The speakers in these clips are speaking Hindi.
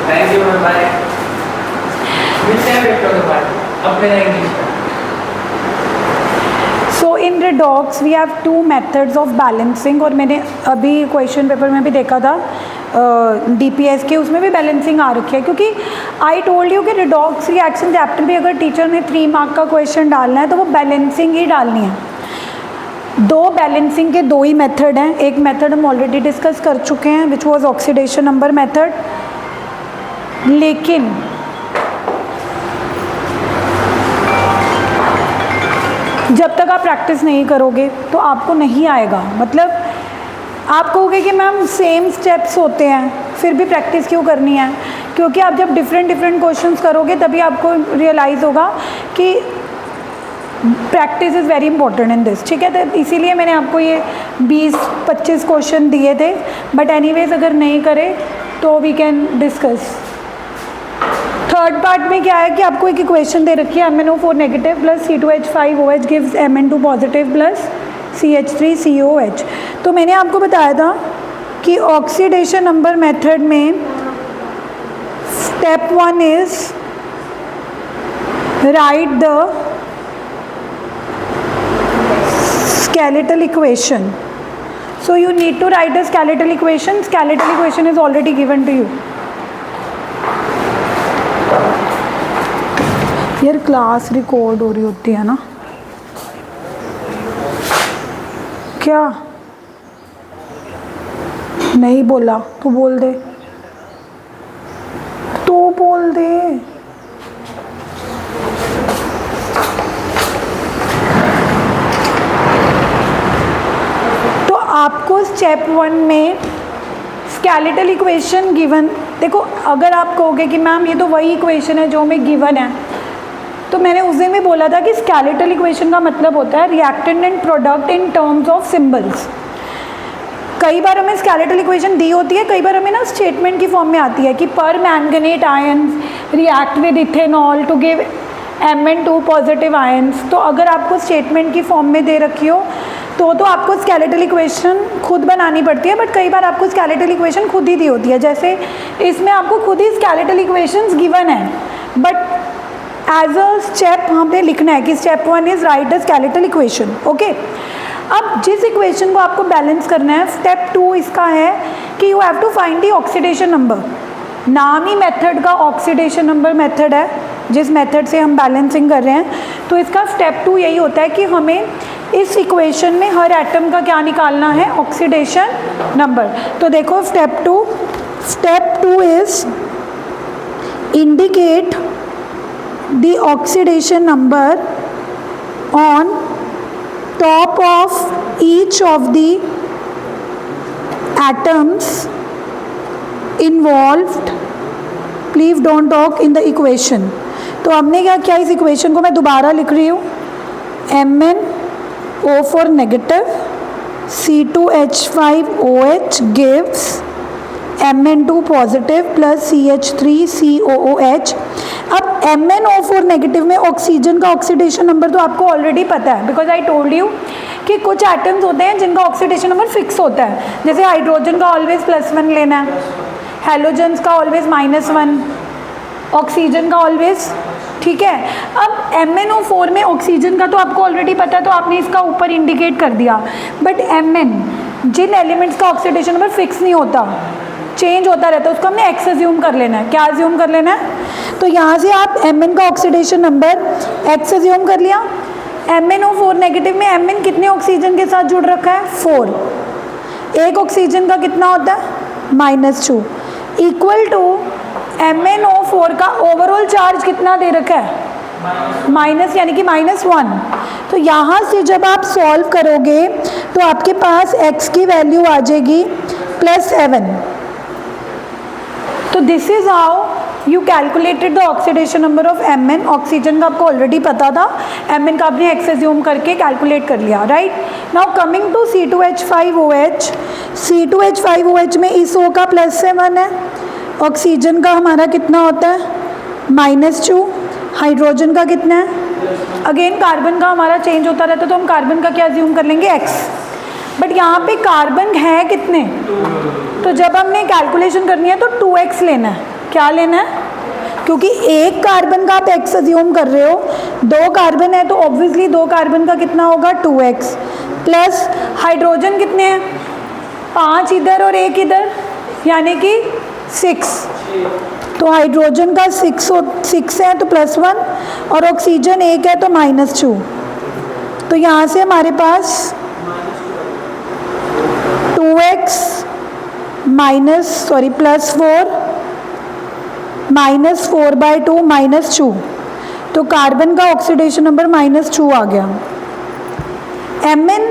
Thank you ma'am, bye. मिलते हैं पेपर के बाद अपने इंग्लिश में। सो इन redox we have two methods of balancing, और मैंने अभी क्वेश्चन पेपर में भी देखा था DPS के, उसमें भी बैलेंसिंग आ रखी है, क्योंकि आई टोल्ड यू कि redox रिएक्शन चैप्टर भी अगर टीचर ने 3 मार्क का क्वेश्चन डालना है तो वो बैलेंसिंग ही डालनी है। दो बैलेंसिंग के दो ही मेथड हैं। एक मेथड हम ऑलरेडी डिस्कस कर चुके हैं which was oxidation number method, लेकिन जब तक आप प्रैक्टिस नहीं करोगे तो आपको नहीं आएगा। मतलब आप कहोगे कि मैम सेम स्टेप्स होते हैं, फिर भी प्रैक्टिस क्यों करनी है? क्योंकि आप जब डिफरेंट क्वेश्चंस करोगे तभी आपको रियलाइज़ होगा कि practice is very important in this. ठीक है, तो इसीलिए मैंने आपको ये 20-25 क्वेश्चन दिए थे, बट एनीवेज अगर नहीं करे तो we can discuss. Third part में क्या है कि आपको एक इक्वेशन दे रखी है MnO4 negative plus C2H5OH gives Mn2 positive plus CH3COH। तो मैंने आपको बताया था कि ऑक्सीडेशन नंबर मेथड में step 1 is right the skeletal equation. So you need to write the skeletal equation. Skeletal equation is already given to you. यार क्लास रिकॉर्ड हो रही होती है ना, क्या नहीं बोला तो बोल दे, तो बोल दे। तो आपको स्टेप 1 में स्केलेटल इक्वेशन गिवन, देखो अगर आप कहोगे कि मैम ये तो वही इक्वेशन है जो हमें गिवन है, तो मैंने उस दिन भी बोला था कि स्केलेटल इक्वेशन का मतलब होता है reactant and product in terms of symbols. कई बार हमें स्केलेटल इक्वेशन दी होती है, कई बार हमें ना स्टेटमेंट की फॉर्म में आती है कि पर manganate ions react with ethanol to give Mn2 positive ions. तो अगर आपको स्टेटमेंट की फॉर्म में दे रखी हो तो आपको स्केलेटल इक्वेशन खुद बनानी पड़ती है, बट कई बार आपको स्केलेटल इक्वेशन खुद ही दी होती है। जैसे इसमें आपको खुद ही स्केलेटल इक्वेशंस गिवन है, बट एज अ स्टेप हमने लिखना है कि step 1 is right the skeletal equation. Okay, अब जिस इक्वेशन को आपको बैलेंस करना है, स्टेप 2 इसका है कि you have to find the oxidation number. नाम ही मेथड का ऑक्सीडेशन नंबर मेथड है, जिस मेथड से हम बैलेंसिंग कर रहे हैं। तो इसका स्टेप 2 यही होता है कि हमें इस इक्वेशन में हर एटम का क्या निकालना है, ऑक्सीडेशन नंबर। तो देखो step 2 is indicate the oxidation number on top of each of the atoms involved, please don't talk in the equation. तो हमने क्या किया, इस इक्वेशन को मैं दोबारा लिख रही हूँ, MnO4 negative C2H5OH gives Mn2 positive plus CH3COOH। अब MnO4 नेगेटिव में ऑक्सीजन का ऑक्सीडेशन नंबर तो आपको ऑलरेडी पता है, बिकॉज आई टोल्ड यू कि कुछ एटम्स होते हैं जिनका ऑक्सीडेशन नंबर फिक्स होता है। जैसे हाइड्रोजन का ऑलवेज +1 लेना है, हेलोजन्स का ऑलवेज -1, ऑक्सीजन का ऑलवेज। ठीक है, अब MnO4 में ऑक्सीजन का तो आपको ऑलरेडी पता है, तो आपने इसका ऊपर इंडिकेट कर दिया। बट Mn, जिन एलिमेंट्स का ऑक्सीडेशन नंबर फिक्स नहीं होता, चेंज होता रहता है, उसको हमने X अज्यूम कर लेना है। क्या अज्यूम कर लेना है? तो यहाँ से आप Mn का ऑक्सीडेशन नंबर X अज्यूम कर लिया। MnO4 नेगेटिव में Mn कितने ऑक्सीजन के साथ जुड़ रखा है? 4। एक ऑक्सीजन का कितना होता है? -2 इक्वल टू MnO4 का ओवरऑल चार्ज कितना दे रखा है? माइनस, यानी कि -1। तो यहाँ से जब आप सॉल्व करोगे तो आपके पास X की वैल्यू आ जाएगी +7। तो this is how you calculated the oxidation number of Mn। Oxygen का आपको ऑलरेडी पता था, Mn का आपने X अज्यूम करके कैलकुलेट कर लिया, right. Now coming to C2H5OH। C2H5OH में इस O का +7 है, ऑक्सीजन का हमारा कितना होता है? -2। हाइड्रोजन का कितना है? अगेन कार्बन का हमारा चेंज होता रहता है, तो हम कार्बन का क्या अज्यूम कर लेंगे? X। बट यहाँ पे कार्बन है कितने? तो जब हमने कैलकुलेशन करनी है तो 2x लेना है। क्या लेना है, क्योंकि एक कार्बन का आप x अज्यूम कर रहे हो, 2 कार्बन है तो ऑब्वियसली 2 कार्बन का कितना होगा 2x, प्लस हाइड्रोजन कितने हैं 5 इधर और 1 इधर, यानी कि 6, तो हाइड्रोजन का 6 है तो +1, और ऑक्सीजन 1 है तो -2। तो यहाँ से हमारे पास 2x +4 -4/2 -2, तो कार्बन का ऑक्सीडेशन नंबर -2 आ गया। Mn,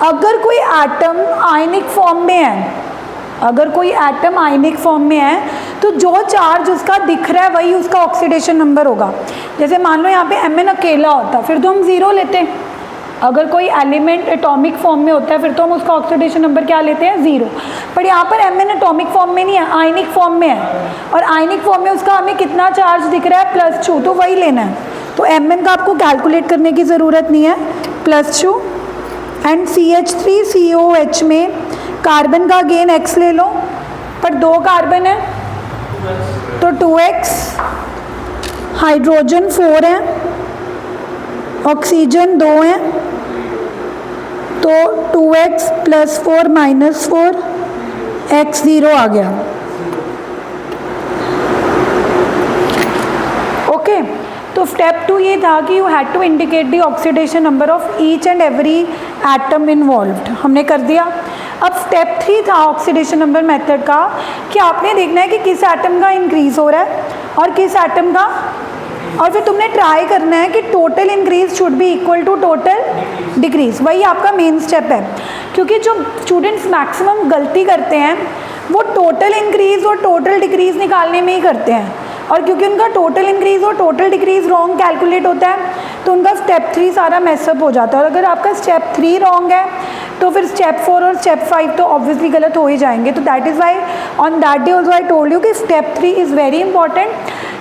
अगर कोई एटम आयनिक फॉर्म में है, अगर कोई एटम आयनिक फॉर्म में है तो जो चार्ज उसका दिख रहा है वही उसका ऑक्सीडेशन नंबर होगा। जैसे मान लो यहाँ पे Mn अकेला होता फिर तो हम 0 लेते हैं, अगर कोई एलिमेंट एटॉमिक फॉर्म में होता है फिर तो हम उसका ऑक्सीडेशन नंबर क्या लेते हैं 0, पर यहाँ पर Mn एटॉमिक फॉर्म में नहीं है, आयनिक फॉर्म में है, और आयनिक फॉर्म में उसका हमें कितना चार्ज दिख रहा है +2, तो वही लेना है। तो Mn का आपको कैलकुलेट करने की ज़रूरत नहीं है, +2 एंड CH3COH में कार्बन का अगेन x ले लो, पर 2 कार्बन है तो 2x, हाइड्रोजन 4 है, ऑक्सीजन 2 है, तो 2x +4 -4 x 0 आ गया। ओके, तो स्टेप 2 ये था कि you had to indicate the oxidation number of each and every atom involved, हमने कर दिया। अब स्टेप 3 था ऑक्सीडेशन नंबर मेथड का, कि आपने देखना है कि किस एटम का इंक्रीज हो रहा है और किस एटम का, और फिर तुमने ट्राई करना है कि total increase should be equal to total decrease, वही आपका मेन स्टेप है। क्योंकि जो स्टूडेंट्स मैक्सिमम गलती करते हैं वो टोटल इंक्रीज और टोटल डिक्रीज निकालने में ही करते हैं, और क्योंकि उनका टोटल इंक्रीज और टोटल डिक्रीज रॉन्ग कैलकुलेट होता है तो उनका स्टेप 3 सारा मैसअप हो जाता है, और अगर आपका स्टेप 3 रॉन्ग है तो फिर स्टेप 4 और स्टेप 5 तो ऑब्वियसली गलत हो ही जाएंगे। तो that is why on that day also I told you कि step 3 is very important.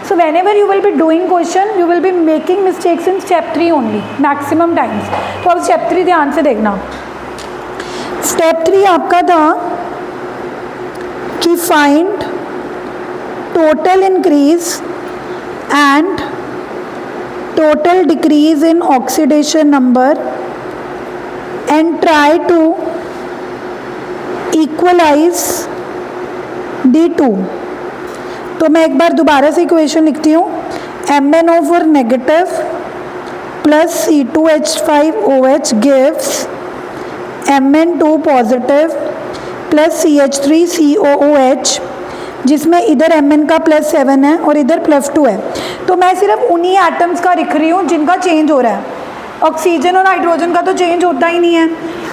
So whenever you will be doing question you will be making mistakes in step 3 only maximum times, तो अब स्टेप 3 ध्यान से देखना। स्टेप 3 आपका था कि find total increase and total decrease in oxidation number and try to equalize the two। तो मैं एक बार दोबारा से इक्वेशन लिखती हूँ, MnO4 negative plus C2H5OH gives Mn2 positive plus CH3COOH, जिसमें इधर Mn का +7 है और इधर +2 है। तो मैं सिर्फ उन्हीं एटम्स का लिख रही हूँ जिनका चेंज हो रहा है, ऑक्सीजन और हाइड्रोजन का तो चेंज होता ही नहीं है।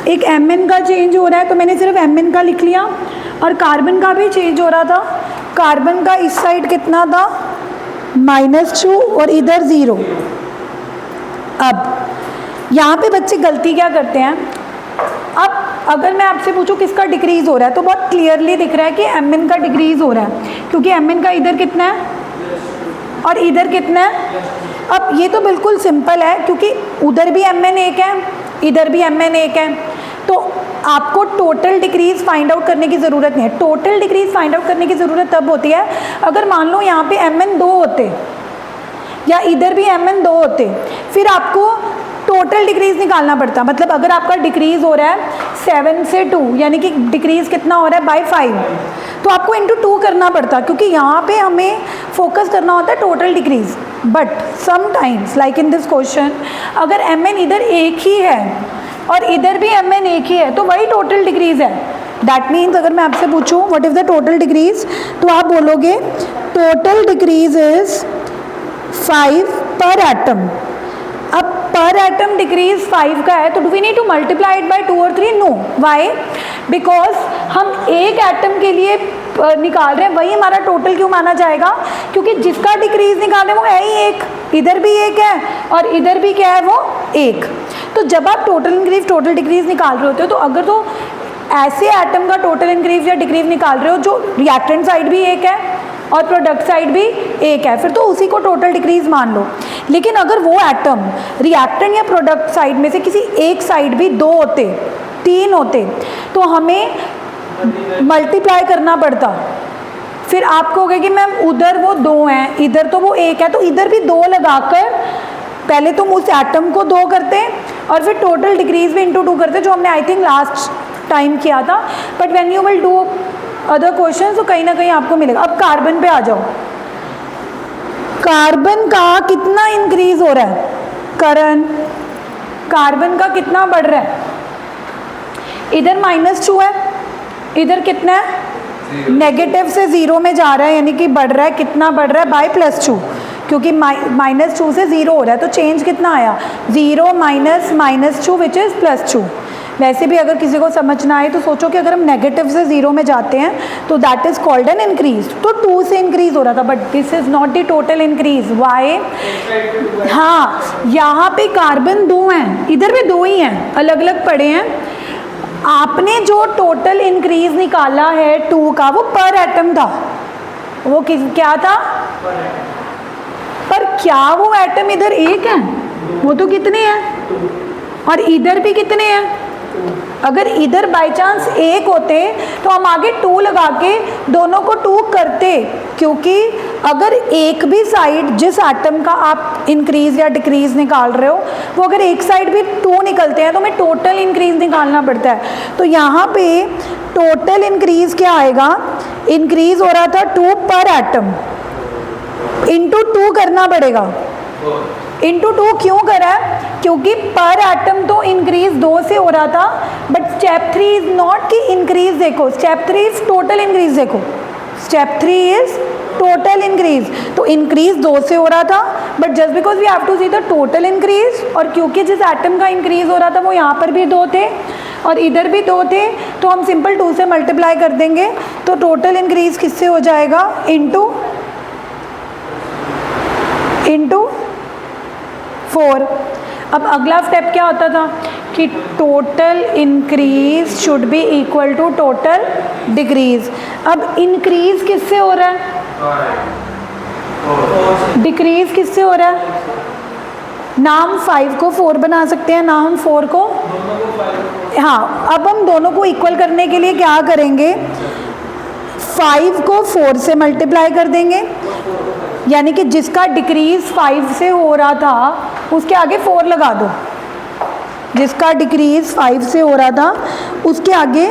एक Mn का चेंज हो रहा है तो मैंने सिर्फ Mn का लिख लिया, और कार्बन का भी चेंज हो रहा था, कार्बन का इस साइड कितना था -2 और इधर 0। अब यहाँ पे बच्चे गलती क्या करते हैं, अब अगर मैं आपसे पूछूं किसका डिक्रीज हो रहा है तो बहुत क्लियरली दिख रहा है कि Mn का डिक्रीज हो रहा है, क्योंकि Mn का इधर कितना है और इधर कितना है। अब ये तो बिल्कुल सिंपल है, क्योंकि उधर भी Mn 1 है इधर भी Mn 1 है, तो आपको टोटल डिक्रीज फाइंड आउट करने की ज़रूरत नहीं है। टोटल डिक्रीज फाइंड आउट करने की ज़रूरत तब होती है अगर मान लो यहाँ पे Mn 2 होते या इधर भी Mn 2 होते, फिर आपको टोटल डिक्रीज निकालना पड़ता। मतलब अगर आपका डिक्रीज हो रहा है 7 से 2, यानी कि डिक्रीज कितना हो रहा है बाय 5, तो आपको इंटू 2 करना पड़ता, क्योंकि यहाँ पे हमें फोकस करना होता है total decrease. But sometimes like in this question अगर Mn इधर एक ही है और इधर भी Mn एक ही है तो वही टोटल डिक्रीज है। दैट मीन्स अगर मैं आपसे पूछूं what is the total decrease, तो आप बोलोगे टोटल डिक्रीज इज 5 पर एटम। अब पर एटम डिक्रीज 5 का है तो do we need to multiply it by 2 और 3? नो। वाई? बिकॉज हम एक एटम के लिए निकाल रहे हैं, वही हमारा टोटल क्यों माना जाएगा, क्योंकि जिसका डिक्रीज निकाल रहे हैं वो है ही एक, इधर भी एक है और इधर भी क्या है वो एक। तो जब आप टोटल इंक्रीज टोटल डिक्रीज निकाल रहे होते हो तो अगर तो ऐसे एटम का टोटल इंक्रीज या डिक्रीज निकाल रहे हो जो रिएक्टेंट साइड भी एक है और प्रोडक्ट साइड भी एक है, फिर तो उसी को टोटल डिक्रीज मान लो। लेकिन अगर वो एटम रिएक्टेंट या प्रोडक्ट साइड में से किसी एक साइड भी 2 होते 3 होते तो हमें मल्टीप्लाई करना पड़ता फिर आप कहोगे कि मैम उधर वो 2 हैं, इधर तो वो 1 है, तो इधर भी 2 लगाकर पहले तुम उस एटम को 2 करते और फिर टोटल डिक्रीज भी इंटू 2 करते, जो हमने आई थिंक लास्ट टाइम किया था। But when you will do other question तो कहीं ना कहीं आपको मिलेगा। अब कार्बन पे आ जाओ। कार्बन का कितना इंक्रीज हो रहा है? करण, कार्बन का कितना बढ़ रहा है? इधर -2 है, इधर कितना है? नेगेटिव से 0 में जा रहा है, यानी कि बढ़ रहा है। कितना बढ़ रहा है? बाय +2, क्योंकि -2 से 0 हो रहा है, तो चेंज कितना आया? 0 माइनस -2 विच इज़ +2। वैसे भी अगर किसी को समझना आए तो सोचो कि अगर हम नेगेटिव से 0 में जाते हैं तो that is called an increase. तो 2 से इंक्रीज हो रहा था, but this is not the total increase. Why? हाँ, यहाँ पे कार्बन 2 हैं, इधर भी 2 ही हैं, अलग अलग पड़े हैं। आपने जो टोटल इंक्रीज निकाला है 2 का, वो पर एटम था। वो क्या था? पर क्या वो एटम इधर 1 है? वो तो कितने हैं? और इधर भी कितने हैं? अगर इधर बाय चांस 1 होते तो हम आगे 2 लगा के दोनों को 2 करते, क्योंकि अगर एक भी साइड जिस एटम का आप इंक्रीज या डिक्रीज निकाल रहे हो, वो अगर एक साइड भी 2 निकलते हैं तो हमें टोटल इंक्रीज निकालना पड़ता है। तो यहाँ पे टोटल इंक्रीज क्या आएगा? इंक्रीज हो रहा था 2 पर एटम, इंटू 2 करना पड़ेगा। इंटू 2 क्यों करा है? क्योंकि पर एटम तो इंक्रीज 2 से हो रहा था, बट स्टेप 3 इज नॉट कि इंक्रीज देखो, स्टेप 3 इज टोटल इंक्रीज देखो, स्टेप 3 इज टोटल इंक्रीज। तो इंक्रीज 2 से हो रहा था, but just because we have to see the total increase, और क्योंकि जिस एटम का इंक्रीज हो रहा था वो यहाँ पर भी 2 थे और इधर भी 2 थे, तो हम सिंपल 2 से मल्टीप्लाई कर देंगे। तो टोटल इंक्रीज किससे हो जाएगा? इंटू 4। अब अगला स्टेप क्या होता था कि total increase should be equal to total decrease. अब इंक्रीज किससे हो रहा है? डिक्रीज किससे हो रहा है? ना हम 5 को 4 बना सकते हैं, ना हम 4 को, हाँ। अब हम दोनों को इक्वल करने के लिए क्या करेंगे? 5 को 4 से मल्टीप्लाई कर देंगे, यानी कि जिसका डिक्रीज 5 से हो रहा था उसके आगे 4 लगा दो। जिसका डिक्रीज 5 से हो रहा था उसके आगे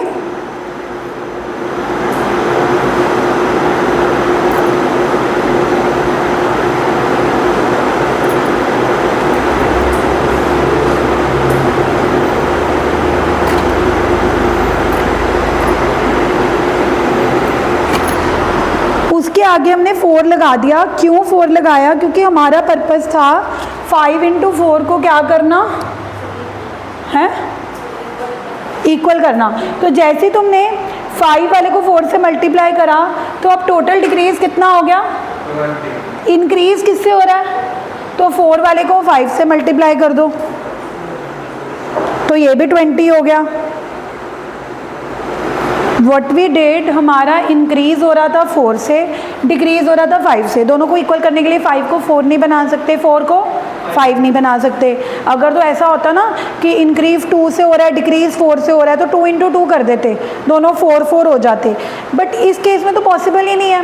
हमने 4 लगा दिया। क्यों 4 लगाया? क्योंकि हमारा पर्पस था 5 × 4 को क्या करना है? इक्वल करना। तो जैसे ही तुमने 5 वाले को 4 से मल्टीप्लाई करा तो अब टोटल डिक्रीज कितना हो गया? इंक्रीज किससे हो रहा है? तो 4 वाले को 5 से मल्टीप्लाई कर दो तो ये भी 20 हो गया। व्हाट वी डिड, हमारा इंक्रीज हो रहा था 4 से, डिक्रीज हो रहा था 5 से। दोनों को इक्वल करने के लिए 5 को 4 नहीं बना सकते, 4 को 5 नहीं बना सकते। अगर तो ऐसा होता ना कि इंक्रीज 2 से हो रहा है, डिक्रीज 4 से हो रहा है, तो 2 × 2 कर देते, दोनों 4 4 हो जाते। बट इस केस में तो पॉसिबल ही नहीं है,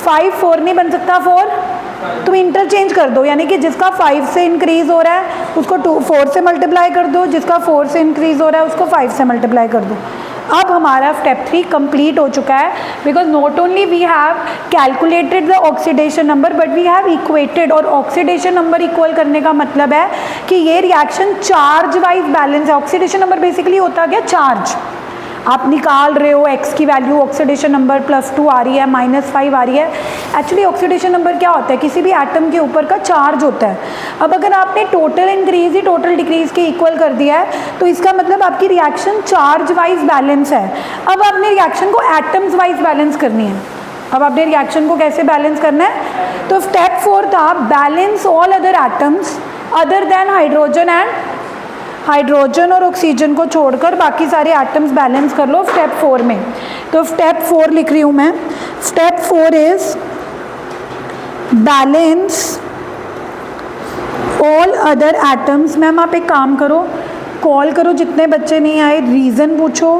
5 4 नहीं बन सकता, 4 तुम इंटरचेंज कर दो, यानी कि जिसका 5 से इंक्रीज हो रहा है उसको 4 से मल्टीप्लाई कर दो, जिसका 4 से इंक्रीज हो रहा है उसको 5 से मल्टीप्लाई कर दो। अब हमारा स्टेप 3 कंप्लीट हो चुका है, because not only we have calculated the oxidation number but we have equated. और ऑक्सीडेशन नंबर इक्वल करने का मतलब है कि ये रिएक्शन चार्ज वाइज बैलेंस है। ऑक्सीडेशन नंबर बेसिकली होता क्या? चार्ज। आप निकाल रहे हो x की वैल्यू, ऑक्सीडेशन नंबर +2 आ रही है, -5 आ रही है। एक्चुअली ऑक्सीडेशन नंबर क्या होता है? किसी भी एटम के ऊपर का चार्ज होता है। अब अगर आपने टोटल इंक्रीज ही टोटल डिक्रीज के इक्वल कर दिया है तो इसका मतलब आपकी रिएक्शन चार्ज वाइज बैलेंस है। अब आपने रिएक्शन को एटम्स वाइज बैलेंस करनी है। अब आपने रिएक्शन को कैसे बैलेंस करना है? तो स्टेप 4 था balance all other atoms other than hydrogen and hydrogen और ऑक्सीजन को छोड़कर बाकी सारे एटम्स बैलेंस कर लो स्टेप 4 में। तो स्टेप 4 लिख रही हूँ मैं। Step 4 is balance all other atoms. Ma'am आप एक काम करो, कॉल करो, जितने बच्चे नहीं आए रीज़न पूछो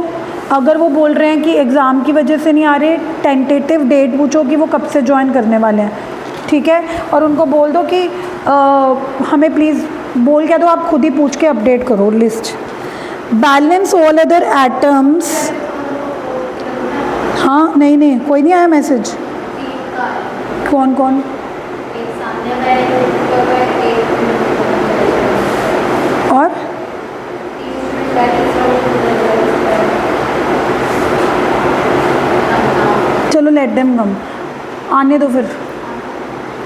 अगर वो बोल रहे हैं कि एग्ज़ाम की वजह से नहीं आ रहे, टेंटेटिव डेट पूछो कि वो कब से ज्वाइन करने वाले हैं, ठीक है। और उनको बोल दो कि हमें प्लीज़ बोल क्या दो, आप खुद ही पूछ के अपडेट करो list. Balance all other atoms, हाँ नहीं कोई नहीं आया मैसेज। कौन कौन? और चलो लेट देम कम, आने दो फिर,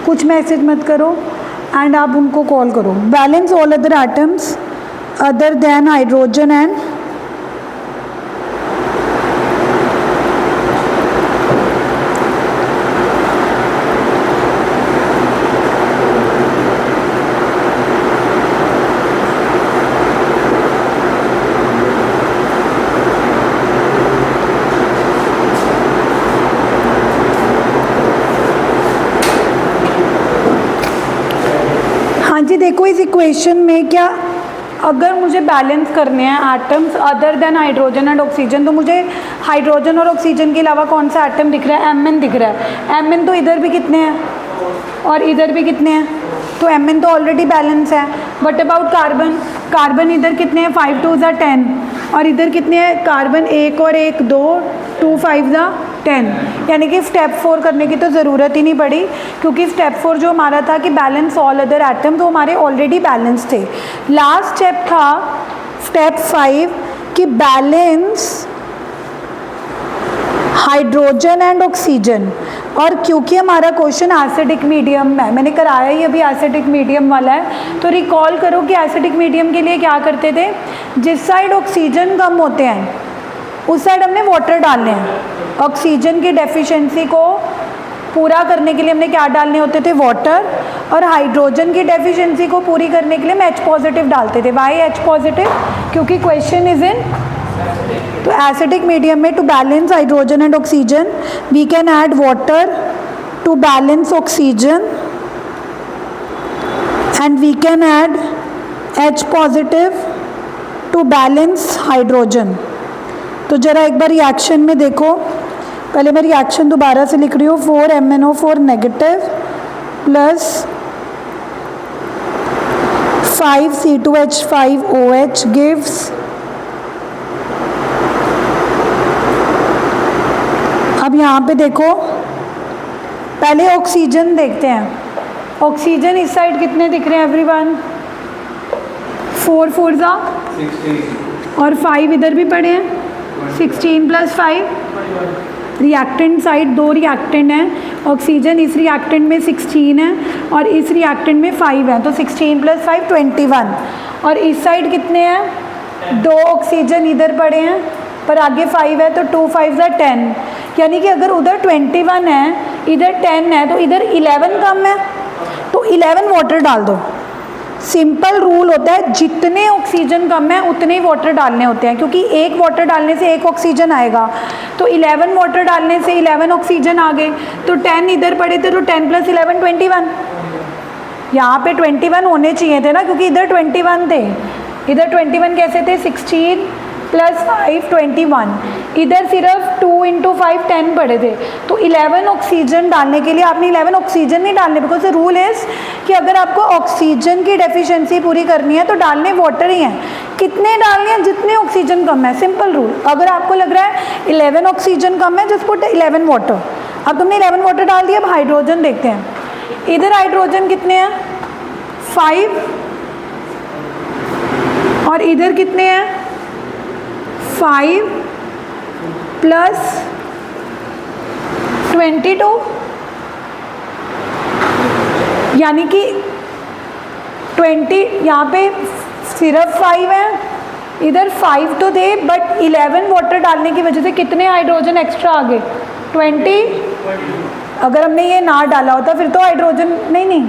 कुछ मैसेज मत करो एंड आप उनको कॉल करो। Balance all other atoms other than hydrogen and जी देखो इस इक्वेशन में क्या, अगर मुझे बैलेंस करने हैं atoms other than hydrogen and oxygen, तो मुझे हाइड्रोजन और ऑक्सीजन के अलावा कौन सा एटम दिख रहा है? Mn दिख रहा है। Mn तो इधर भी कितने हैं और इधर भी कितने हैं, तो Mn तो ऑलरेडी बैलेंस है। बट अबाउट कार्बन, कार्बन इधर कितने हैं? 5 2 = 10 और इधर कितने हैं? कार्बन 1 और 1 2, 2 5 = 10, यानी कि स्टेप 4 करने की तो ज़रूरत ही नहीं पड़ी, क्योंकि स्टेप 4 जो हमारा था कि बैलेंस ऑल अदर एटम, तो हमारे ऑलरेडी बैलेंस थे। लास्ट स्टेप था स्टेप 5 कि बैलेंस हाइड्रोजन एंड ऑक्सीजन। और क्योंकि हमारा क्वेश्चन एसिडिक मीडियम में है, मैंने कराया ही अभी एसिडिक मीडियम वाला है, तो रिकॉल करो कि एसिडिक मीडियम के लिए क्या करते थे, जिस साइड ऑक्सीजन कम होते हैं उस साइड हमने वाटर डालने हैं। ऑक्सीजन की डेफिशिएंसी को पूरा करने के लिए हमने क्या डालने होते थे? वाटर। और हाइड्रोजन की डेफिशिएंसी को पूरी करने के लिए हम H पॉजिटिव डालते थे। Why H positive? क्योंकि क्वेश्चन इज इन, तो एसिडिक मीडियम में to balance hydrogen and oxygen we can add water to balance oxygen and we can add H positive to balance hydrogen. तो ज़रा एक बार रिएक्शन में देखो, पहले मैं रिएक्शन दोबारा से लिख रही हूँ। 4MnO4 negative plus 5C2H5OH gives अब यहाँ पे देखो, पहले ऑक्सीजन देखते हैं। ऑक्सीजन इस साइड कितने दिख रहे हैं एवरीवन? 4 4 = 16 और 5 इधर भी पड़े हैं, 16 + 5। रिएक्टेंट साइड 2 रिएक्टेंट हैं, ऑक्सीजन इस रिएक्टेंट में 16 है और इस रिएक्टेंट में 5 है, तो 16 + 5 21। और इस साइड कितने हैं? 2 ऑक्सीजन इधर पड़े हैं पर आगे 5 है, तो 2 5 = 10। यानी कि अगर उधर 21 है इधर 10 है, तो इधर 11 कम है, तो 11 वाटर डाल दो। सिंपल रूल होता है, जितने ऑक्सीजन कम है उतने ही वाटर डालने होते हैं, क्योंकि एक वाटर डालने से एक ऑक्सीजन आएगा, तो 11 वाटर डालने से 11 ऑक्सीजन आ गए। तो 10 इधर पड़े थे, तो 10 + 11 21। यहाँ पे 21 होने चाहिए थे ना, क्योंकि इधर 21 थे। इधर 21 कैसे थे? 16 + 5 21। इधर सिर्फ 2 × 5 10 पड़े थे, तो 11 ऑक्सीजन डालने के लिए आपने 11 ऑक्सीजन नहीं डालने, बिकॉज द रूल इज़ कि अगर आपको ऑक्सीजन की डेफिशिएंसी पूरी करनी है तो डालने वाटर ही हैं। कितने डालने हैं? जितने ऑक्सीजन कम है, सिंपल रूल। अगर आपको लग रहा है 11 ऑक्सीजन कम है, जस्ट पुट 11 वाटर। अब तुमने 11 वाटर डाल दिया। अब हाइड्रोजन देखते हैं। इधर हाइड्रोजन कितने हैं? 5 और इधर कितने हैं? 5 + 22, यानी कि 20। यहाँ पे सिर्फ 5 है, इधर 5 तो थे बट 11 वाटर डालने की वजह से कितने हाइड्रोजन एक्स्ट्रा आ गए? 20। अगर हमने ये ना डाला होता फिर तो हाइड्रोजन नहीं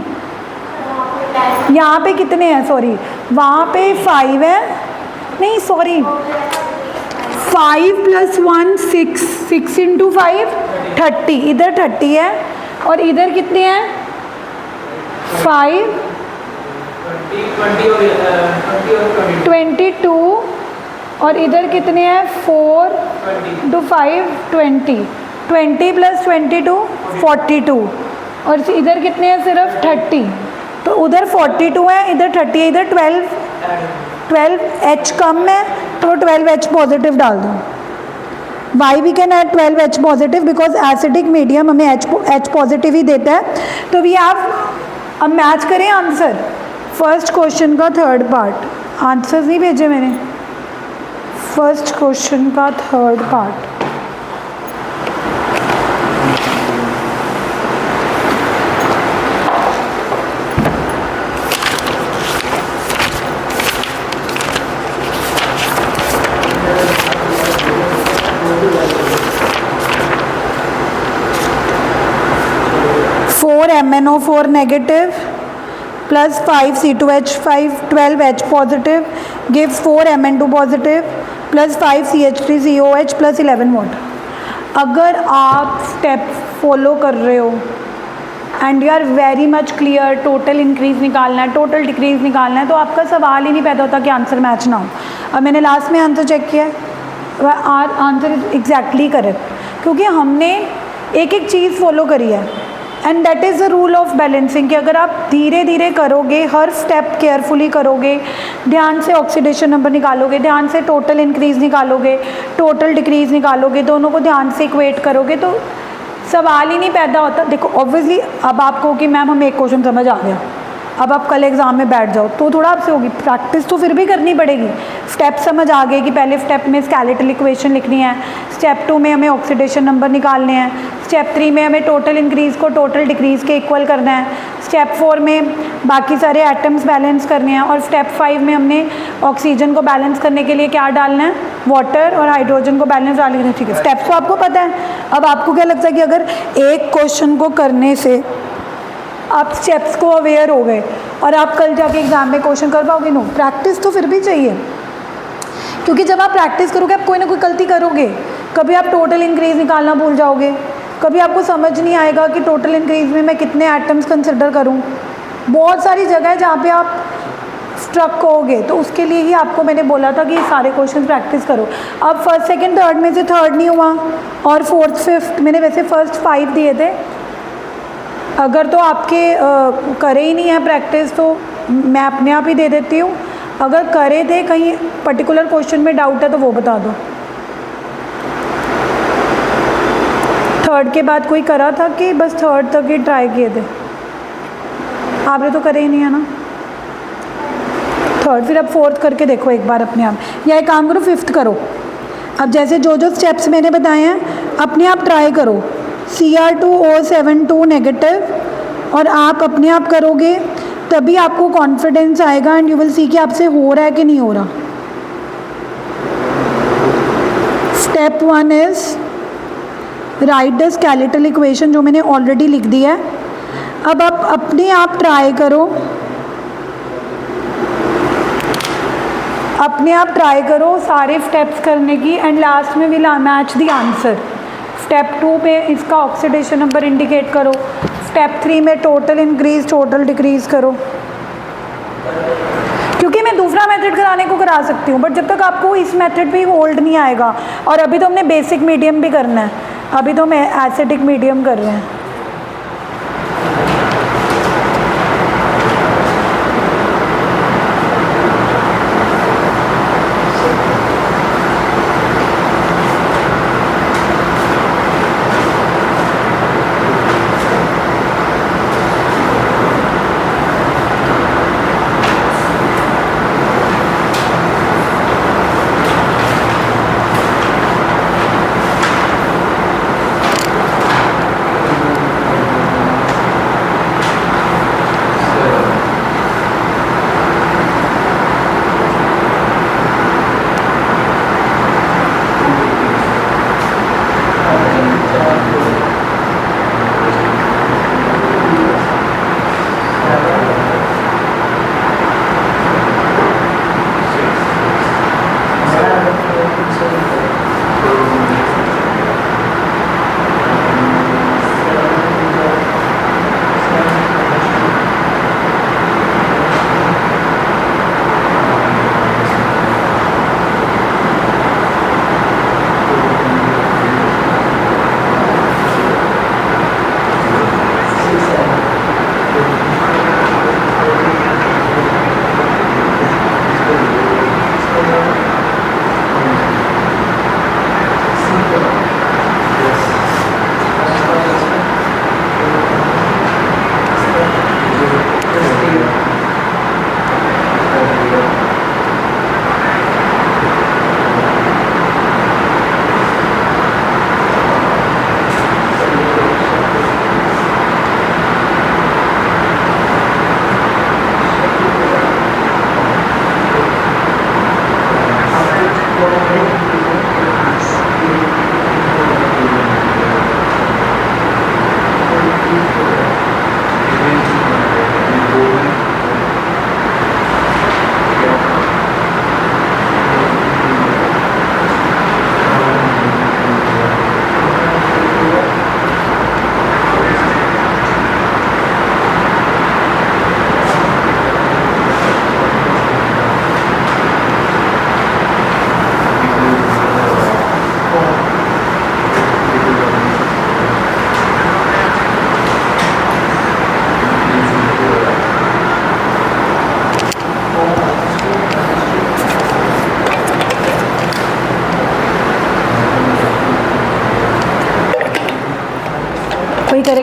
यहाँ पे कितने हैं? सॉरी, वहाँ पे 5 है, नहीं सॉरी, 5 + 1 6, 6 × 5 30। इधर 30 है और इधर कितने हैं? 5 22 और इधर कितने हैं 4 to 5 20, 20 + 22 42, और इधर कितने हैं सिर्फ 30, तो उधर 42 है, इधर 30 है, इधर 12 H कम है तो 12 H पॉजिटिव डाल दो। Why we can add 12 H positive because acidic medium हमें H पॉजिटिव ही देता है। तो वी हैव, अब मैच करें आंसर, फर्स्ट क्वेश्चन का थर्ड पार्ट, आंसर्स नहीं भेजे मैंने, फर्स्ट क्वेश्चन का third part. MnO4 negative plus 5 C2H5 12 H positive gives 4 Mn2 positive plus 5 CH3COH plus 11 water। अगर आप स्टेप फॉलो कर रहे हो and you are very much clear, total increase निकालना है, टोटल डिक्रीज निकालना है, तो आपका सवाल ही नहीं पैदा होता कि आंसर मैच ना हो। अब मैंने लास्ट में आंसर चेक किया है, आंसर इज एग्जैक्टली करेक्ट, क्योंकि हमने एक एक चीज़ फॉलो करी है and that is the rule of balancing कि अगर आप धीरे धीरे करोगे, हर स्टेप केयरफुली करोगे, ध्यान से ऑक्सीडेशन नंबर निकालोगे, ध्यान से टोटल इंक्रीज निकालोगे, टोटल डिक्रीज निकालोगे, दोनों को ध्यान से इक्वेट करोगे, तो सवाल ही नहीं पैदा होता। देखो ऑब्वियसली अब आप कहो कि मैम हमें एक क्वेश्चन समझ आ गया, अब आप कल एग्ज़ाम में बैठ जाओ तो थोड़ा आपसे होगी, प्रैक्टिस तो फिर भी करनी पड़ेगी। स्टेप समझ आ गए कि पहले स्टेप में स्केलेटल इक्वेशन लिखनी है, स्टेप 2 में हमें ऑक्सीडेशन नंबर निकालने हैं, स्टेप 3 में हमें टोटल इंक्रीज़ को टोटल डिक्रीज़ के इक्वल करना है, स्टेप 4 में बाकी सारे एटम्स बैलेंस करने हैं, और स्टेप 5 में हमने ऑक्सीजन को बैलेंस करने के लिए क्या डालना है, वाटर और हाइड्रोजन को बैलेंस डालना है। ठीक है, स्टेप्स तो आपको पता है। अब आपको क्या लगता है कि अगर एक क्वेश्चन को करने से आप स्टेप्स को अवेयर हो गए और आप कल जाके एग्जाम में क्वेश्चन कर पाओगे? नो, प्रैक्टिस तो फिर भी चाहिए, क्योंकि जब आप प्रैक्टिस करोगे आप कोई ना कोई गलती करोगे, कभी आप टोटल इंक्रीज निकालना भूल जाओगे, कभी आपको समझ नहीं आएगा कि टोटल इंक्रीज में मैं कितने एटम्स कंसिडर करूं, बहुत सारी जगह है जहाँ पे आप स्ट्रक होगे, तो उसके लिए ही आपको मैंने बोला था कि सारे क्वेश्चन प्रैक्टिस करो। अब फर्स्ट सेकंड थर्ड में से थर्ड नहीं हुआ और फोर्थ फिफ्थ, मैंने वैसे फर्स्ट 5 दिए थे, अगर तो आपके करे ही नहीं है प्रैक्टिस तो मैं अपने आप ही दे देती हूँ, अगर करे थे कहीं पर्टिकुलर क्वेश्चन में डाउट है तो वो बता दो। थर्ड के बाद कोई करा था कि बस थर्ड तक ही ट्राई किए थे? आपने तो करे ही नहीं है ना थर्ड, फिर अब फोर्थ करके देखो एक बार अपने आप, या एक काम करो फिफ्थ करो। अब जैसे जो जो स्टेप्स मैंने बताए हैं अपने आप ट्राई करो, Cr2O72 नेगेटिव, और आप अपने आप करोगे तभी आपको कॉन्फिडेंस आएगा एंड यू विल सी कि आपसे हो रहा है कि नहीं हो रहा। Step 1 is right the skeletal equation, जो मैंने ऑलरेडी लिख दिया है। अब आप अपने आप ट्राई करो, अपने आप ट्राई करो सारे स्टेप्स करने की एंड लास्ट में will match the answer. Step 2 पे इसका ऑक्सीडेशन नंबर इंडिकेट करो, स्टेप 3 में टोटल इंक्रीज टोटल डिक्रीज करो, क्योंकि मैं दूसरा मेथड कराने को करा सकती हूँ बट जब तक आपको इस मेथड पे होल्ड नहीं आएगा, और अभी तो हमने बेसिक मीडियम भी करना है, अभी तो हम एसिडिक मीडियम कर रहे हैं।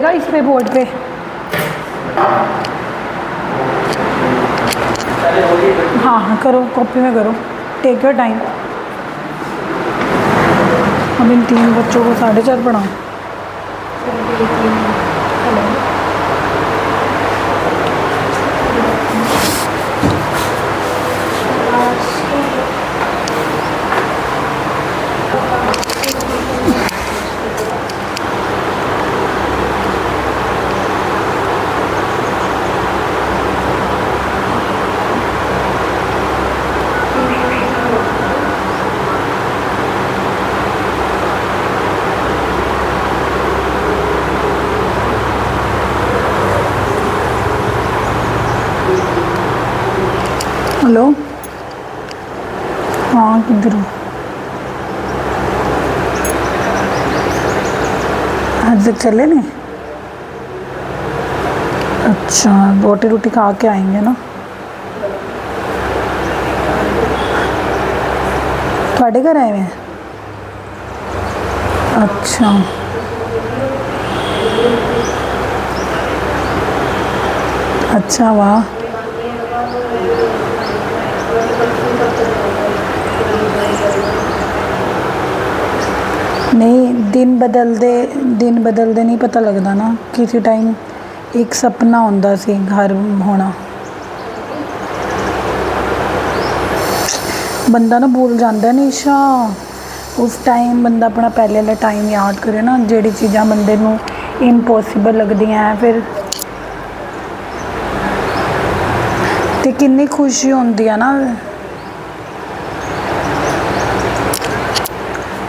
जाएगा इस पे बोर्ड पे? पहले होली पर हाँ हाँ करो, कॉपी में करो, टेक योर टाइम। अब इन 3 बच्चों को 4:30 पढ़ाऊँ? हेलो, हाँ किधर हो? आज तक चले नहीं? अच्छा, रोटी रोटी खा के आएंगे ना? थोड़े घर आए हुए हैं? अच्छा, अच्छा वाह। नहीं, दिन बदलते नहीं पता लगता ना, किसी टाइम एक सपना होंदा सी घर होना, बंदा ना भूल जाता है निशा। उस टाइम बंदा अपना पहले वाला टाइम याद करे ना, जेड़ी चीज़ां बंदे नूं इम्पॉसिबल लगदियां हैं, फिर ते कितनी खुशी होंदी है ना।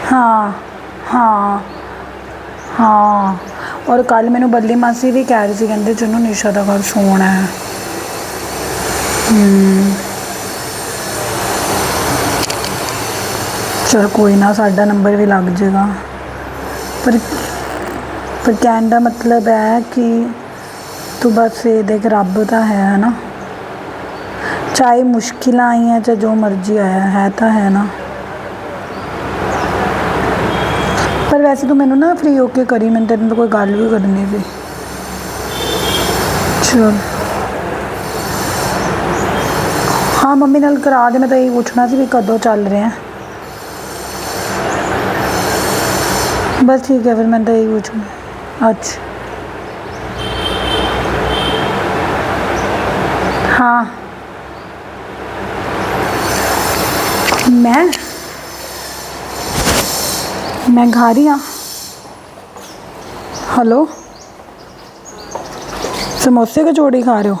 हाँ हाँ हाँ, और कल मैनू बल्ली मासी भी कह रही थी, कहते चलो निशा का घर सोना है। चल कोई ना, साडा नंबर भी लग जाएगा, पर कहने का मतलब है कि तू बस ये देख, रब तो है ना, चाहे मुश्किल आई हैं चाहे जो मर्जी आया है तो है ना। पर वैसे तो मैनू ना फ्री होके करी, मैंने तेरे तो कोई गल भी करनी थी। चल हाँ, मम्मी नाल करा दे, मैं तो यही पूछना सी भी कदों चल रहे हैं। बस ठीक है, फिर मैं तो यही पूछूँगी। अच्छा हाँ, मैं घर ही हाँ। हेलो, समोसे कचौड़ी खा रहे हो?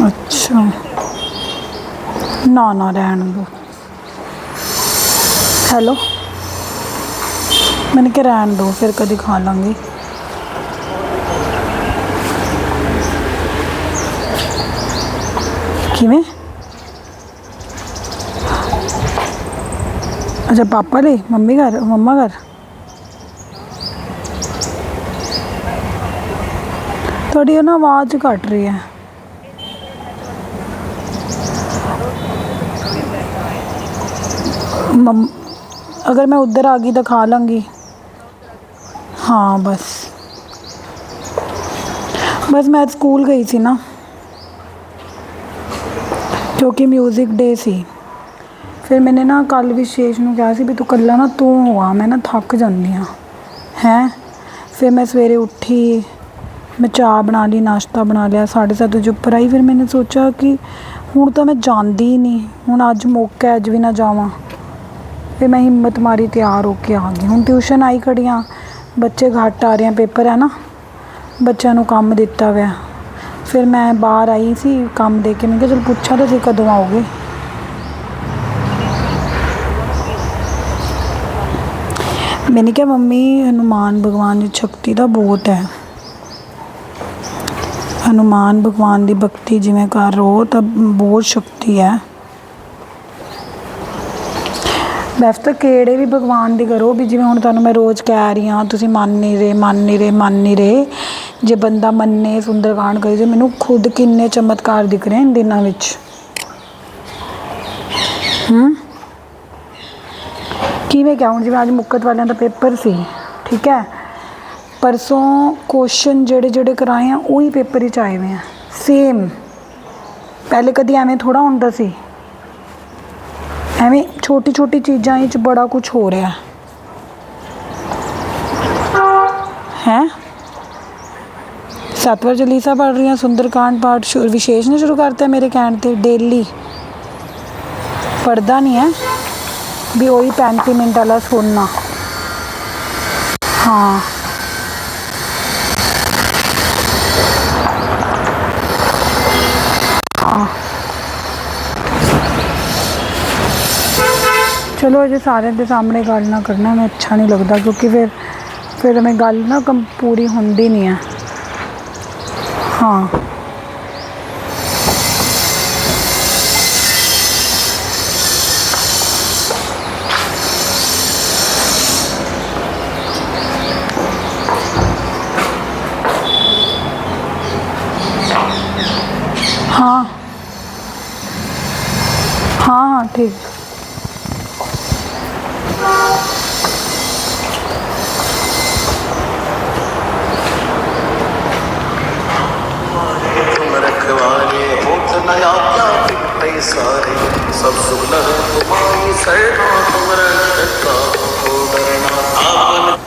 अच्छा, ना ना रहने दो। हेलो, मैंने क्या रहने दो, फिर कभी खा लांगी। किवें? अच्छा, पापा ले मम्मी घर, मम्मा घर? थोड़ी ना आवाज़ घट रही है। अगर मैं उधर आ गई तो खा लूँगी। हाँ बस मैं स्कूल गई थी ना, क्योंकि म्यूज़िक डे सी। फिर मैंने ना कल विशेष नूं कहा सी भी तू कल्ला ना तू हुआ, मैं ना थक जानी हाँ हैं। फिर मैं सवेरे उठी, मैं चाह बना ली, नाश्ता बना लिया, 7:30 बजे उपर आई। फिर मैंने सोचा कि हुण तो मैं जाती ही नहीं, हुण अज मौका है, अज भी ना जावां। फिर मैं हिम्मत मारी, तैयार होके आ गई। हुण ट्यूशन आई खड़ी हाँ, बच्चे घट आ रहे हैं, पेपर है ना, बच्चों नूं काम दिता हुआ। फिर मैं बाहर आई सी काम दे के, मैं कहा चल पूछा तो सी कदों आओगे। मैंने कहा मम्मी, हनुमान भगवान की शक्ति तो बहुत है, हनुमान भगवान की भगती जिवें कर रो तो बहुत शक्ति है। वैसे तो किहड़े भी भगवान की करो, भी जिवें हुण तुहानूं मैं रोज़ कह रही हाँ, तुसीं मन नहीं रहे। जे बंदा मन्ने, सुंदरकांड करे, जे मैनूं खुद किन्ने चमत्कार दिख रहे इन दिनों विच। किवें क्या, हुण जिवें अज मुकत वालियां दा पेपर सी, ठीक है, परसों क्वेश्चन जेड़े जेड़े कराए हैं वही पेपर ही आए हुए हैं सेम। पहले कभी एवें थोड़ा होंदा सी, एवें छोटी छोटी चीज़ां च बड़ा कुछ हो रहा है। सतवर जलीसा पढ़ रही हैं, सुंदरकांड पाठ विशेष ने शुरू करता है मेरे कहने ते डेली पढ़ता नहीं है भी वही 35 मिनट वाला सुनना। हाँ हाँ चलो अजे सारे के सामने गल ना करना मैं अच्छा नहीं लगता, क्योंकि फिर हमें गल ना कम पूरी होंदी नहीं है। हाँ हाँ हाँ हाँ ठीक। तुम रखवारे होठ नया क्या पिटते सारे सब सुलह तुम्हारी सेना तुम रक्षका हो डरना आपन।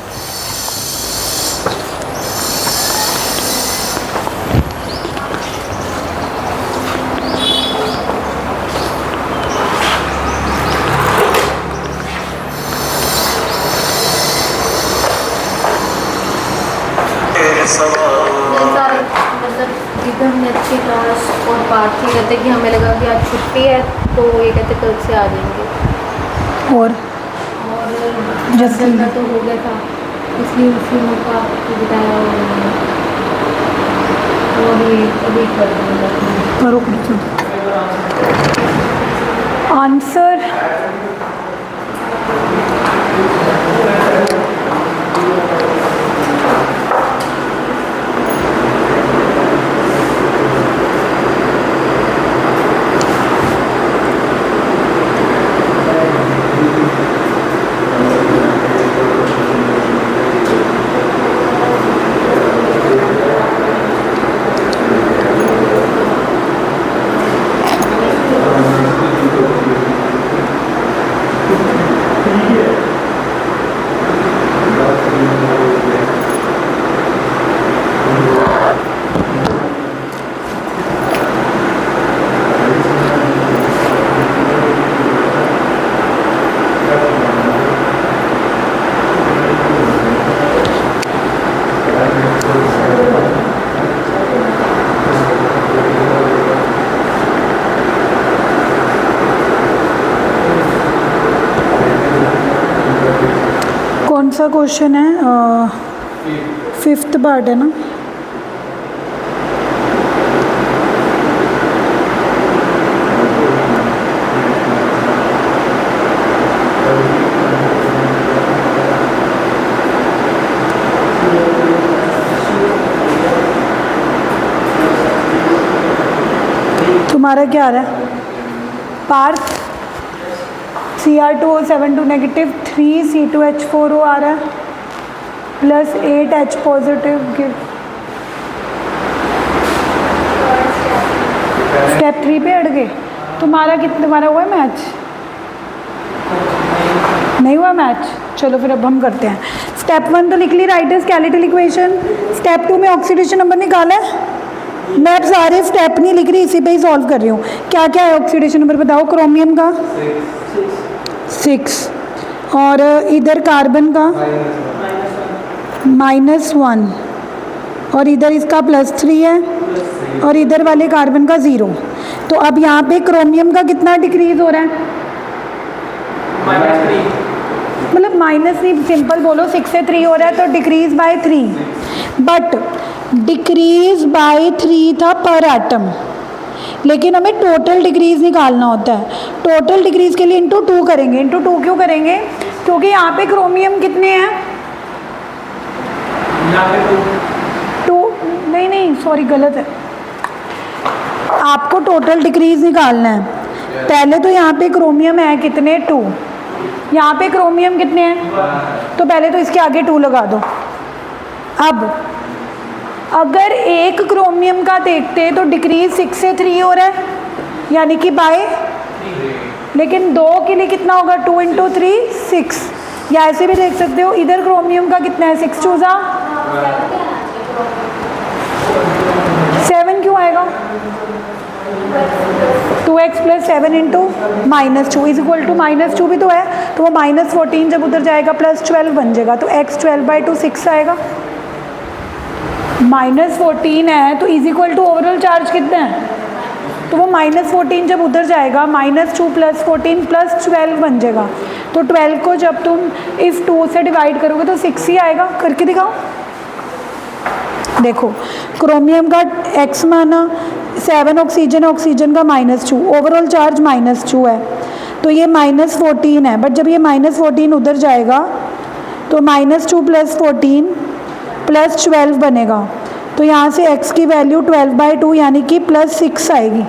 मतलब जिधर हमने अच्छी क्लास और पाठ किए रहते कि हमें लगा कि आज छुट्टी है, तो ये कहते कल से आ जाएंगे। और जैसे का तो हो गया था, इसलिए उसी मौका आपको बताया और ये अभी कर करो आंसर। कौन सा क्वेश्चन है? 5th पार्ट है ना। तुम्हारा क्या आ रहा है? पार्थ Cr2O72 नेगेटिव 3C2H4O आ रहा है plus 8H positive give. Step 3 पे अड़ गए। तुम्हारा तुम्हारा हुआ मैच? नहीं हुआ मैच। चलो फिर अब हम करते हैं। स्टेप 1 तो लिख ली, राइट स्केलेटल इक्वेशन। स्टेप 2 में ऑक्सीडेशन नंबर निकाला है। मैं अब सारे स्टेप नहीं लिख रही, इसी पे ही सॉल्व कर रही हूँ। क्या क्या है ऑक्सीडेशन नंबर बताओ। क्रोमियम का 6 और इधर कार्बन का -1 और इधर इसका +3 है और इधर वाले कार्बन का 0। तो अब यहाँ पे क्रोमियम का कितना डिक्रीज हो रहा है? मतलब -3 सिंपल बोलो, 6 से 3 हो रहा है तो decrease by 3। But decrease by 3 था पर एटम, लेकिन हमें टोटल डिक्रीज निकालना होता है। टोटल डिक्रीज के लिए इंटू 2 करेंगे। इंटू 2 क्यों करेंगे? क्योंकि यहाँ पे क्रोमियम कितने हैं? 2 नहीं सॉरी गलत है। आपको टोटल डिक्रीज निकालना है। पहले तो यहाँ पे क्रोमियम है कितने? 2। यहाँ पे क्रोमियम कितने हैं? तो पहले तो इसके आगे 2 लगा दो। अब अगर एक क्रोमियम का देखते तो डिक्रीज 6 से 3 हो रहा है, यानी कि बाय, लेकिन 2 के लिए कितना होगा, 2 इंटू 3 6, या ऐसे भी देख सकते हो इधर क्रोमियम का कितना है, 6 चूजा 7 क्यों आएगा, 2x plus 7 into -2 is equal to -2 भी तो है, तो वो -14 जब उधर जाएगा +12 बन जाएगा, तो x 12/2 6 आएगा। -14 है तो is equal to overall charge कितना है, तो वो -14 जब उधर जाएगा -2 + 14 + 12 बन जाएगा, तो 12 को जब तुम इस 2 से डिवाइड करोगे तो 6 ही आएगा। करके दिखाओ, देखो क्रोमियम का x माना, 7 ऑक्सीजन, ऑक्सीजन का -2, ओवरऑल चार्ज -2 है, तो ये -14 है, बट जब ये -14 उधर जाएगा तो -2 + 14 + 12 बनेगा, तो यहाँ से x की वैल्यू 12/2 यानी कि +6 आएगी।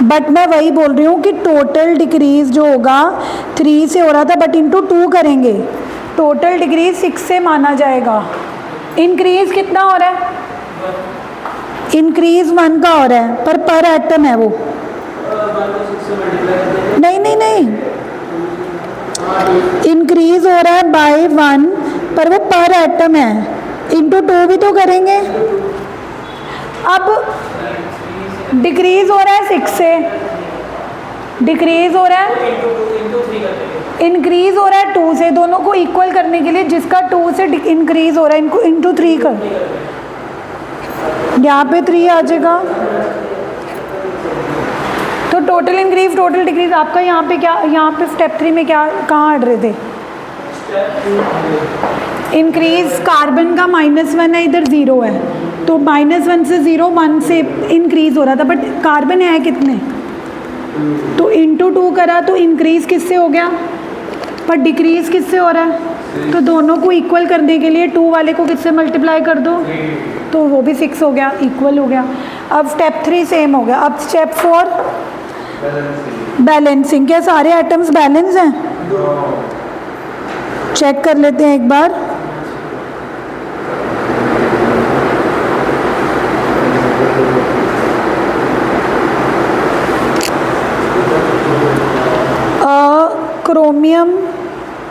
बट मैं वही बोल रही हूँ कि टोटल डिक्रीज जो होगा 3 से हो रहा था, बट इंटू 2 करेंगे, टोटल डिक्रीज 6 से माना जाएगा। इंक्रीज कितना हो रहा है, इंक्रीज 1 का हो रहा है, पर एटम है वो, नहीं नहीं नहीं, इंक्रीज हो रहा है बाय 1, पर वो पर एटम है, इंटू 2 भी तो करेंगे। अब डिक्रीज हो रहा है 6 से, डिक्रीज हो रहा है, इंक्रीज हो रहा है 2 से, दोनों को इक्वल करने के लिए जिसका 2 से इंक्रीज हो रहा है इनको इंटू 3 कर, यहाँ पे 3 आ जाएगा, तो टोटल इंक्रीज टोटल डिक्रीज आपका यहाँ पे क्या, यहाँ पे स्टेप 3 में क्या कहाँ हट रहे थे, इंक्रीज कार्बन का -1 है, इधर 0 है, तो -1 से 0 1 से इंक्रीज हो रहा था, बट कार्बन है कितने, तो इंटू 2 करा तो इंक्रीज किससे हो गया, पर डिक्रीज किससे हो रहा है, तो दोनों को इक्वल करने के लिए 2 वाले को किससे मल्टीप्लाई कर दो, तो वो भी 6 हो गया, इक्वल हो गया। अब स्टेप 3 सेम हो गया। अब स्टेप 4 बैलेंसिंग, क्या सारे एटम्स बैलेंस हैं, चेक कर लेते हैं एक बार। क्रोमियम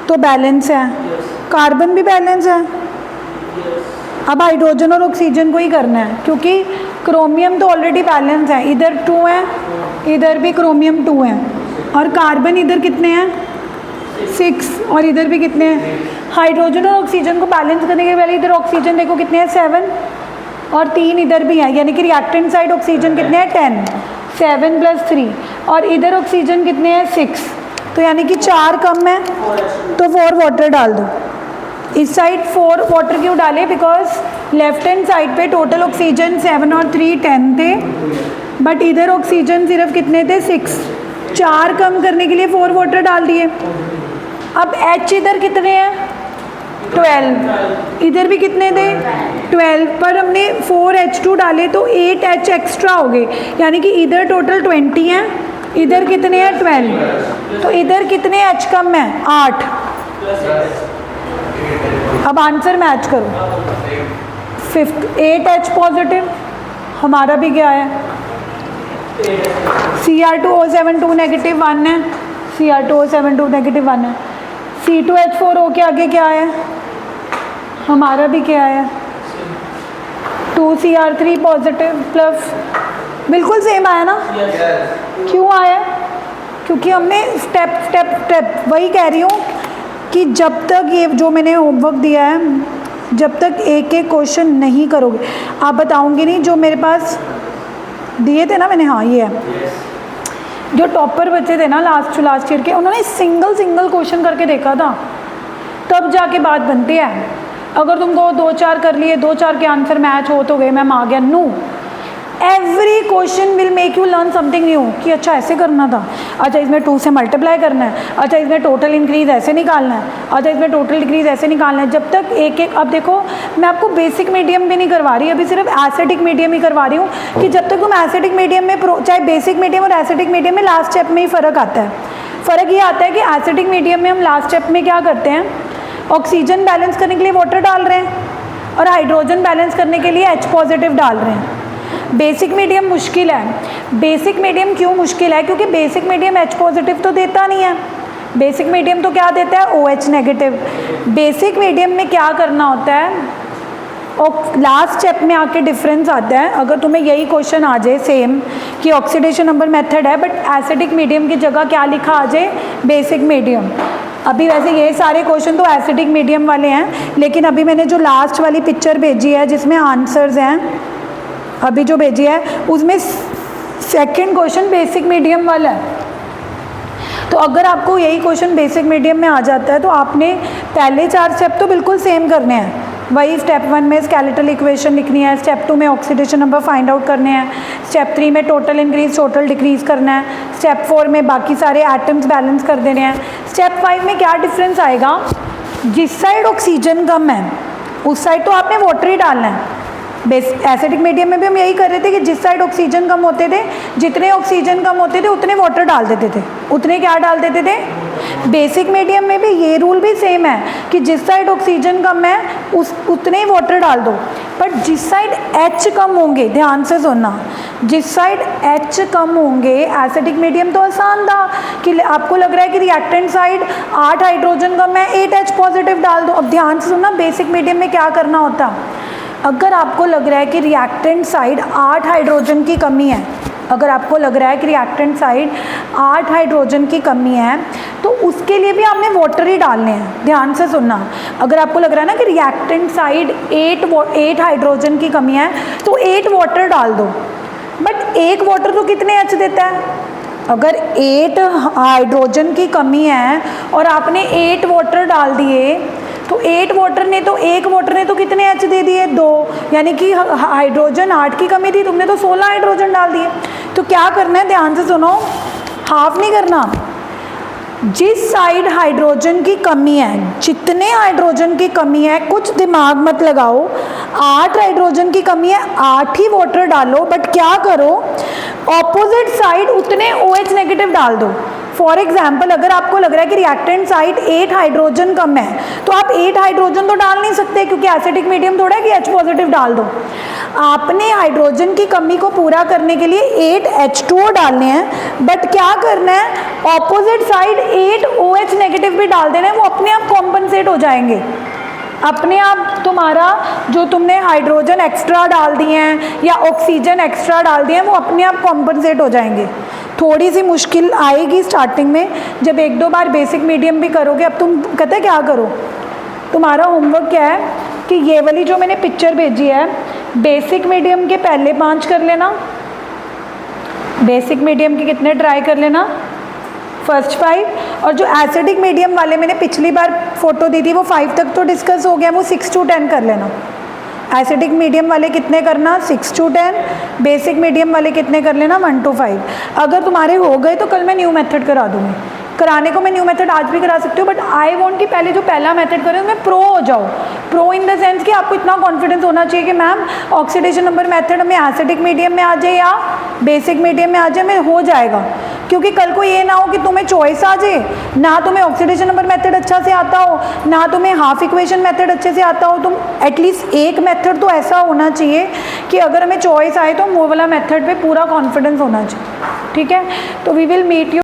तो बैलेंस है, कार्बन भी बैलेंस है, अब हाइड्रोजन और ऑक्सीजन को ही करना है, क्योंकि क्रोमियम तो ऑलरेडी बैलेंस है, इधर 2 है, इधर भी क्रोमियम 2 है, और कार्बन इधर कितने हैं 6, और इधर भी कितने हैं, हाइड्रोजन और ऑक्सीजन को बैलेंस करने के पहले इधर ऑक्सीजन देखो कितने हैं 7, और 3 इधर भी है, यानी कि रिएक्टेंट साइड ऑक्सीजन कितने हैं 10, 7 + 3, और इधर ऑक्सीजन कितने हैं 6, तो यानी कि 4 कम है, तो 4 वाटर डाल दो। इस साइड 4 वाटर क्यों डाले, बिकॉज लेफ्ट हैंड साइड पे टोटल ऑक्सीजन 7 और 3 10 थे, बट इधर ऑक्सीजन सिर्फ कितने थे 6, 4 कम करने के लिए 4 वाटर डाल दिए। अब H इधर कितने हैं 12, इधर भी कितने थे 12, पर हमने 4H2 डाले तो 8H एक्स्ट्रा हो गए, यानी कि इधर टोटल 20 हैं, इधर कितने हैं 12, तो इधर कितने H कम है 8। अब आंसर मैच करो, 5th 8H पॉजिटिव हमारा भी क्या है, Cr2O72 नेगेटिव 1 है, Cr2O72 नेगेटिव 1 है, C2H4 O के आगे क्या है, हमारा भी क्या है 2Cr3 पॉजिटिव प्लस, बिल्कुल सेम आया ना, क्यों आया, क्योंकि हमने स्टेप वही कह रही हूँ कि जब तक ये जो मैंने होमवर्क दिया है जब तक एक एक क्वेश्चन नहीं करोगे, आप बताऊंगी नहीं, जो मेरे पास दिए थे ना मैंने, हाँ ये है, जो टॉपर बच्चे थे ना लास्ट ईयर के, उन्होंने सिंगल क्वेश्चन करके देखा था, तब जाके बात बनती है। अगर तुमको 2-4 कर लिए, 2-4 के आंसर मैच हो तो गए मैम आ गया, no, every question will make you learn something new, कि अच्छा ऐसे करना था, अच्छा इसमें 2 से मल्टीप्लाई करना है, अच्छा इसमें टोटल इंक्रीज ऐसे निकालना है, अच्छा इसमें टोटल डिक्रीज ऐसे निकालना है। जब तक एक एक, अब देखो मैं आपको बेसिक मीडियम भी नहीं करवा रही, अभी सिर्फ एसिडिक मीडियम ही करवा रही हूँ, कि जब तक तुम एसिडिक मीडियम में चाहे बेसिक मीडियम और एसिडिक मीडियम में लास्ट स्टेप में ही फ़र्क आता है। फ़र्क ये आता है कि एसिडिक मीडियम में हम लास्ट स्टेप में क्या करते हैं, ऑक्सीजन बैलेंस करने के लिए वाटर डाल रहे हैं और हाइड्रोजन बैलेंस करने के लिए H पॉजिटिव डाल रहे हैं। बेसिक मीडियम मुश्किल है। बेसिक मीडियम क्यों मुश्किल है? क्योंकि बेसिक मीडियम H पॉजिटिव तो देता नहीं है, बेसिक मीडियम तो क्या देता है? OH negative. बेसिक मीडियम में क्या करना होता है और लास्ट स्टेप में आके डिफरेंस आता है। अगर तुम्हें यही क्वेश्चन आ जाए सेम कि ऑक्सीडेशन नंबर मेथड है बट एसिडिक मीडियम की जगह क्या लिखा आ जाए? Basic medium. अभी वैसे ये सारे क्वेश्चन तो एसिडिक मीडियम वाले हैं, लेकिन अभी मैंने जो लास्ट वाली पिक्चर भेजी है जिसमें आंसर्स हैं, अभी जो भेजी है उसमें सेकंड क्वेश्चन बेसिक मीडियम वाला है। तो अगर आपको यही क्वेश्चन बेसिक मीडियम में आ जाता है तो आपने पहले 4 स्टेप तो बिल्कुल सेम करने हैं। वही स्टेप 1 में स्केलेटल इक्वेशन लिखनी है, स्टेप 2 में ऑक्सीडेशन नंबर फाइंड आउट करने हैं, स्टेप 3 में टोटल इंक्रीज टोटल डिक्रीज करना है, स्टेप 4 में बाकी सारे एटम्स बैलेंस कर देने हैं। स्टेप 5 में क्या डिफरेंस आएगा? जिस साइड ऑक्सीजन कम है उस साइड तो आपने वाटर ही डालना है। एसिडिक मीडियम में भी हम यही कर रहे थे कि जिस साइड ऑक्सीजन कम होते थे, जितने ऑक्सीजन कम होते थे उतने वाटर डाल देते थे, उतने क्या डाल देते थे? बेसिक मीडियम में भी ये रूल भी सेम है कि जिस साइड ऑक्सीजन कम है उतने ही वाटर डाल दो। बट जिस साइड H कम होंगे, ध्यान से सुनना, जिस साइड H कम होंगे, एसिडिक मीडियम तो आसान था कि आपको लग रहा है कि रिएक्टेंट साइड 8 हाइड्रोजन कम है, 8 H पॉजिटिव डाल दो। अब ध्यान से सुनना, बेसिक मीडियम में क्या करना होता? अगर आपको लग रहा है कि रिएक्टेंट साइड 8 हाइड्रोजन की कमी है, अगर आपको लग रहा है कि रिएक्टेंट साइड 8 हाइड्रोजन की कमी है तो उसके लिए भी आपने वाटर ही डालने हैं। ध्यान से सुनना, अगर आपको लग रहा है ना कि रिएक्टेंट साइड 8 हाइड्रोजन की कमी है तो 8 वाटर डाल दो। बट एक वाटर तो कितने H देता है? अगर 8 हाइड्रोजन की कमी है और आपने 8 वाटर डाल दिए तो 8 वाटर ने तो एक वाटर ने तो कितने H दे दिए? 2। यानी कि हाइड्रोजन 8 की कमी थी, तुमने तो 16 हाइड्रोजन डाल दिए। तो क्या करना है? ध्यान से सुनो, हाफ नहीं करना। जिस साइड हाइड्रोजन की कमी है, जितने हाइड्रोजन की कमी है, कुछ दिमाग मत लगाओ, 8 हाइड्रोजन की कमी है, 8 ही वाटर डालो। बट क्या करो, ऑपोजिट साइड उतने OH नेगेटिव डाल दो। फॉर एग्जाम्पल, अगर आपको लग रहा है कि रिएक्टेंट साइड 8 हाइड्रोजन कम है तो आप 8 हाइड्रोजन तो डाल नहीं सकते क्योंकि एसिडिक मीडियम थोड़ा है कि H पॉजिटिव डाल दो। आपने हाइड्रोजन की कमी को पूरा करने के लिए 8 H2O डालने हैं। बट क्या करना है, ऑपोजिट साइड 8 OH नेगेटिव भी डाल देना है, वो अपने आप कॉम्पनसेट हो जाएंगे। अपने आप तुम्हारा जो तुमने हाइड्रोजन एक्स्ट्रा डाल दिए हैं या ऑक्सीजन एक्स्ट्रा डाल दिए हैं वो अपने आप कॉम्पनसेट हो जाएंगे। थोड़ी सी मुश्किल आएगी स्टार्टिंग में, जब 1-2 बार बेसिक मीडियम भी करोगे। अब तुम कहते हैं क्या करो, तुम्हारा होमवर्क क्या है कि ये वाली जो मैंने पिक्चर भेजी है, बेसिक मीडियम के पहले 5 कर लेना, बेसिक मीडियम के कितने ट्राई कर लेना? फर्स्ट 5। और जो एसिडिक मीडियम वाले मैंने पिछली बार फोटो दी थी वो 5 तक तो डिस्कस हो गया, वो 6 to 10 कर लेना। एसिडिक मीडियम वाले कितने करना? 6 to 10। बेसिक मीडियम वाले कितने कर लेना? 1 to 5। अगर तुम्हारे हो गए तो कल मैं न्यू मेथड करा दूँगी। कराने को मैं न्यू मेथड आज भी करा सकती हूँ, बट आई वांट कि पहले जो पहला मेथड करें उसमें प्रो हो जाओ। प्रो इन द सेंस कि आपको इतना कॉन्फिडेंस होना चाहिए कि मैम ऑक्सीडेशन नंबर मेथड में एसिडिक मीडियम में आ जाए या बेसिक मीडियम में आ जाए, में हो जाएगा। क्योंकि कल को ये ना हो कि तुम्हें चॉइस आ जाए, ना तुम्हें ऑक्सीडेशन नंबर मेथड अच्छा से आता हो, ना तुम्हें हाफ इक्वेशन मेथड अच्छे से आता हो। तुम एटलीस्ट एक मेथड तो ऐसा होना चाहिए कि अगर हमें चॉइस आए तो वो वाला मेथड पे पूरा कॉन्फिडेंस होना चाहिए। ठीक है, तो वी विल मीट यू।